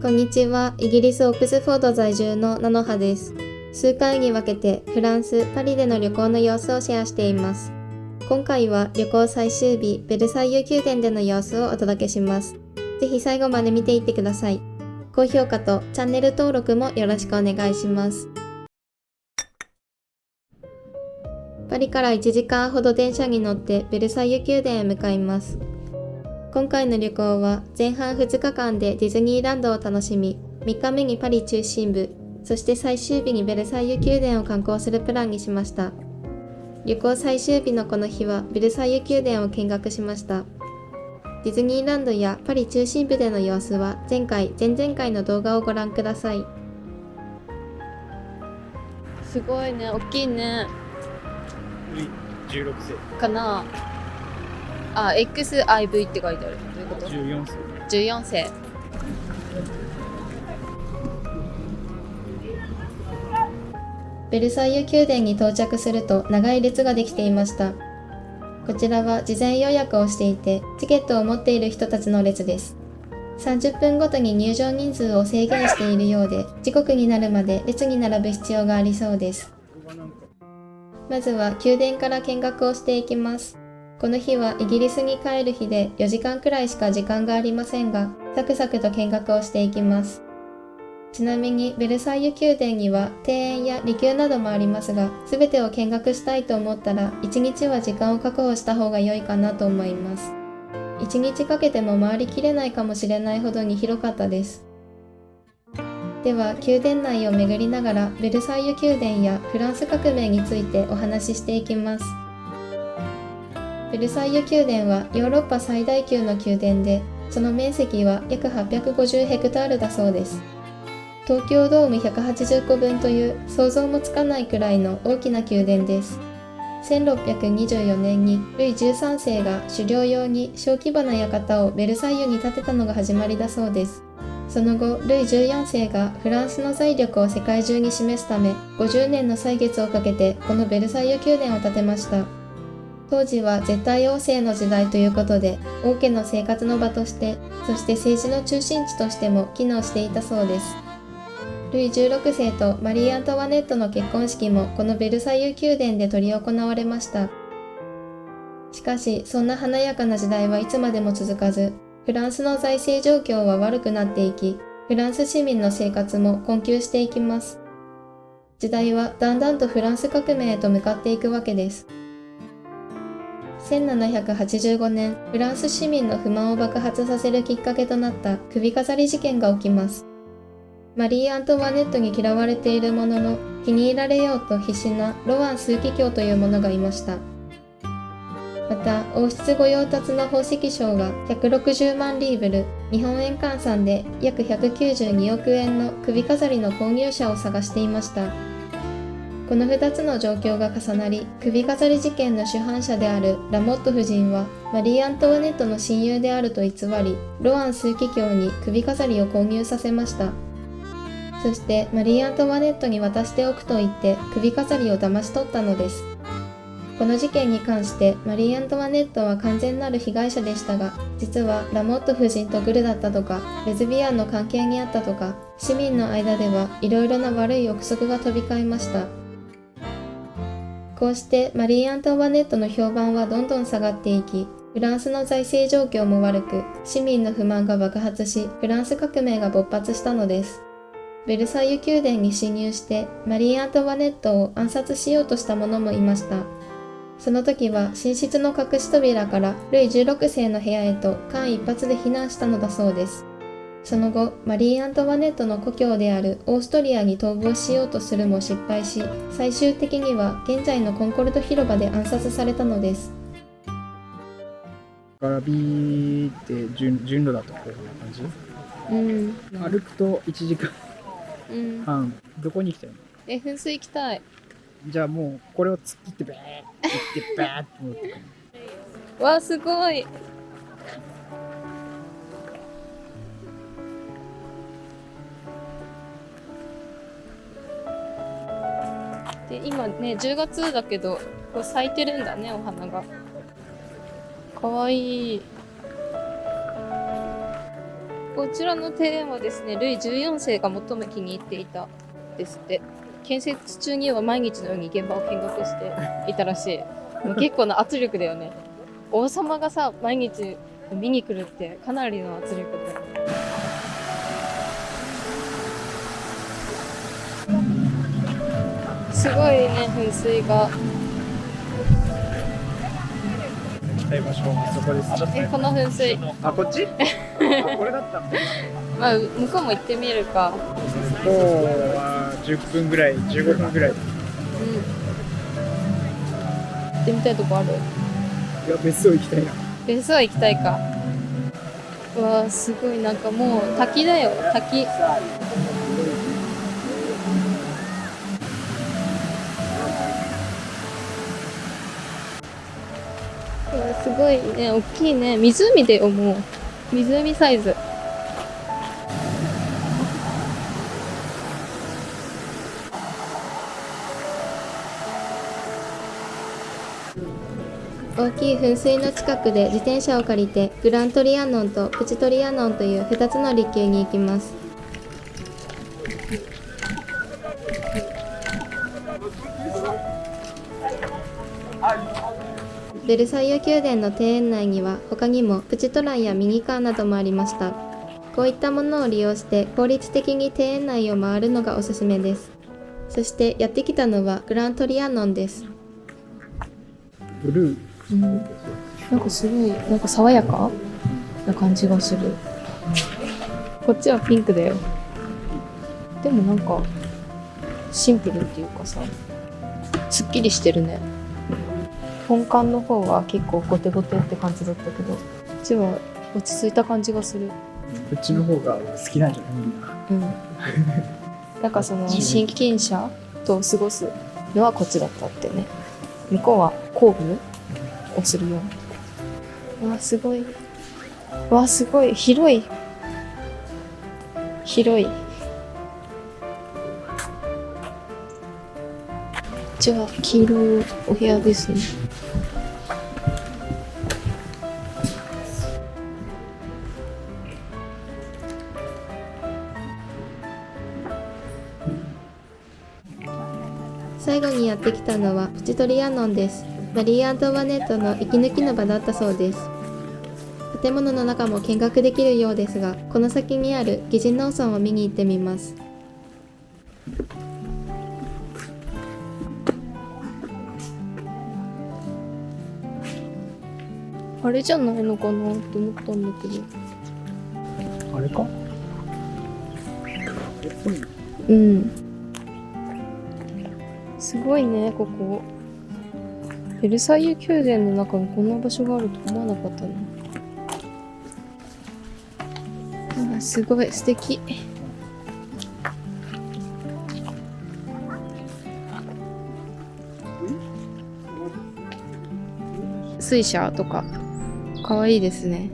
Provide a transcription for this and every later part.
こんにちは。イギリスオックスフォード在住のナノハです。数回に分けてフランス・パリでの旅行の様子をシェアしています。今回は旅行最終日、ベルサイユ宮殿での様子をお届けします。ぜひ最後まで見ていってください。高評価とチャンネル登録もよろしくお願いします。パリから1時間ほど電車に乗ってベルサイユ宮殿へ向かいます。今回の旅行は前半2日間でディズニーランドを楽しみ、3日目にパリ中心部、そして最終日にベルサイユ宮殿を観光するプランにしました。旅行最終日のこの日はベルサイユ宮殿を見学しました。ディズニーランドやパリ中心部での様子は前回、前々回の動画をご覧ください。すごいね、大きいね。16世かなあ、XIV って書いてある。どういうこと？ 14世14世。ベルサイユ宮殿に到着すると長い列ができていました。こちらは事前予約をしていて、チケットを持っている人たちの列です。30分ごとに入場人数を制限しているようで、時刻になるまで列に並ぶ必要がありそうです。まずは宮殿から見学をしていきます。この日はイギリスに帰る日で4時間くらいしか時間がありませんが、サクサクと見学をしていきます。ちなみにベルサイユ宮殿には庭園や離宮などもありますが、すべてを見学したいと思ったら1日は時間を確保した方が良いかなと思います。1日かけても回りきれないかもしれないほどに広かったです。では宮殿内を巡りながらベルサイユ宮殿やフランス革命についてお話ししていきます。ベルサイユ宮殿はヨーロッパ最大級の宮殿で、その面積は約850ヘクタールだそうです。東京ドーム180個分という想像もつかないくらいの大きな宮殿です。1624年にルイ13世が狩猟用に小規模な館をベルサイユに建てたのが始まりだそうです。その後、ルイ14世がフランスの財力を世界中に示すため、50年の歳月をかけてこのベルサイユ宮殿を建てました。当時は絶対王政の時代ということで、王家の生活の場として、そして政治の中心地としても機能していたそうです。ルイ16世とマリー・アントワネットの結婚式もこのベルサイユ宮殿で執り行われました。しかし、そんな華やかな時代はいつまでも続かず、フランスの財政状況は悪くなっていき、フランス市民の生活も困窮していきます。時代はだんだんとフランス革命へと向かっていくわけです。1785年、フランス市民の不満を爆発させるきっかけとなった首飾り事件が起きます。マリー・アントワネットに嫌われているものの、気に入られようと必死なロワン枢機卿という者がいました。また、王室御用達の宝石商が160万リーブル、日本円換算で約192億円の首飾りの購入者を探していました。この2つの状況が重なり、首飾り事件の主犯者であるラモット夫人は、マリー・アントワネットの親友であると偽り、ロワン枢機卿に首飾りを購入させました。そして、マリー・アントワネットに渡しておくと言って首飾りを騙し取ったのです。この事件に関して、マリー・アントワネットは完全なる被害者でしたが、実はラモット夫人とグルだったとか、レズビアンの関係にあったとか、市民の間ではいろいろな悪い憶測が飛び交いました。こうしてマリー・アントワネットの評判はどんどん下がっていき、フランスの財政状況も悪く、市民の不満が爆発し、フランス革命が勃発したのです。ベルサイユ宮殿に侵入して、マリー・アントワネットを暗殺しようとした者もいました。その時は寝室の隠し扉からルイ16世の部屋へと間一髪で避難したのだそうです。その後、マリー・アントワネットの故郷であるオーストリアに逃亡しようとするも失敗し、最終的には現在のコンコルド広場で暗殺されたのです。からビーって順路だとこういう感じ、歩くと1時間半、どこに行きたいの？噴水行きたい。じゃあもうこれを突っ切ってバーって行ってバーって戻ってくる。わあ、すごい。で、今ね、10月だけど、こう咲いてるんだね、お花が。かわいい。こっちらの庭園はですね、ルイ14世が最も気に入っていたですって。建設中には毎日のように現場を見学していたらしい。もう結構な圧力だよね。王様がさ、毎日見に来るってかなりの圧力だよね。すごいね、噴水が。行きたい場所はそこです。この噴水。あ、こっち？あ、これだったんだ。まあ、向こうも行ってみるか。向こうは10分ぐらい、15分ぐらい。うん。行ってみたいとこある？いや、別荘行きたいな。別荘行きたいか。うわー、すごい、なんかもう滝だよ、滝。うわ、すごいね、大きいね。湖だよ、もう。湖サイズ。大きい噴水の近くで自転車を借りてグラントリアノンとプチトリアノンという2つの離宮に行きます。ベルサイユ宮殿の庭園内には他にもプチトランやミニカーなどもありました。こういったものを利用して効率的に庭園内を回るのがおすすめです。そしてやってきたのはグラントリアノンです。ブルー。なんかすごい、なんか爽やかな感じがする。こっちはピンクだよ。でもなんかシンプルっていうかさ、すっきりしてるね。本館の方は結構ゴテゴテって感じだったけど、こっちは落ち着いた感じがする。こっちの方が好きなんじゃないみんな。うん。なんかその親近者と過ごすのはこっちだったってね。向こうは公務をするような。わあ、すごい。わあ、すごい。広い。広い。こっちは黄色いお部屋ですね。最後にやってきたのはプチトリアノンです。マリー・アントワネットの息抜きの場だったそうです。建物の中も見学できるようですが、この先にある疑似農村を見に行ってみます。あれじゃないのかなって思ったんだけど。あれか？うん。すごいね、ここ。ベルサイユ宮殿の中にこんな場所があると思わなかったな。あ、すごい素敵。水車とかかわいいですね。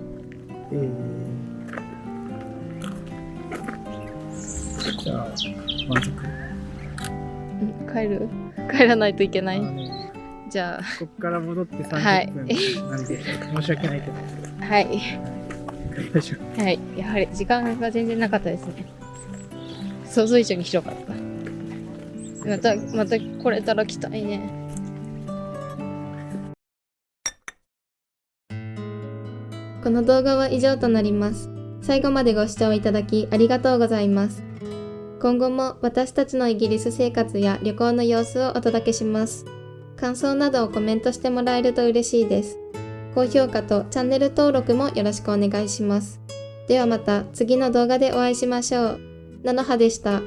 じゃあ満足。帰らないといけない。じゃあここから戻って30分なんで、申し訳ないけど。はい。帰りましょう。はい。やはり時間が全然なかったですね。想像以上に広かった。また来れたら来たいね。この動画は以上となります。最後までご視聴いただきありがとうございます。今後も私たちのイギリス生活や旅行の様子をお届けします。感想などをコメントしてもらえると嬉しいです。高評価とチャンネル登録もよろしくお願いします。ではまた次の動画でお会いしましょう。なのはでした。